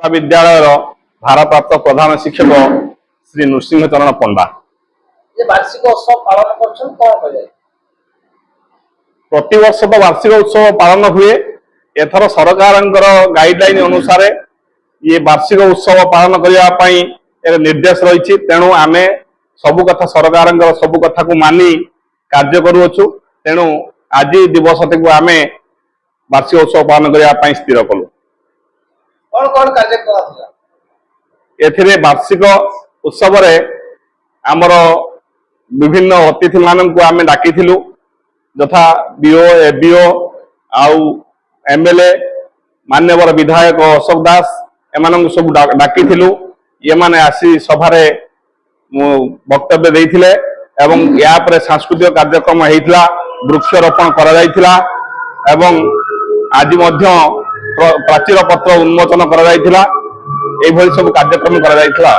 विद्यालय भारप्राप्त प्रधान शिक्षक श्री नृसिंह चरण पंडा वार्षिक उत्सव पालन कर प्रति वर्ष तो वार्षिक उत्सव पालन हुए। एथर सरकार गाइडलाइन अनुसार ये वार्षिक उत्सव पालन करने निर्देश रही। तेणु आम सबु कथा सरकार सबु कथा को मानी कार्य करुचु। तेणु आज दिवस को आम वार्षिक उत्सव पालन करने स्थिर कलु। कौन कौन कार्यक्रम एथिरे वार्षिक उत्सव आमर विभिन्न अतिथि मानक आम डाकी यथा बीओ एबीओ आउ एमएलए मान्यवर विधायक अशोक दास एम सब डाकी ये माने आसी सभारे वक्तव्य देइथिले एवं या पर सांस्कृतिक कार्यक्रम होइथिला, वृक्षरोपण करा जाइथिला एवं आज मध्य प्राचीर पत्र उन्मोचन करा जाइथिला। एभली सब कार्यक्रम करा जाइथिला।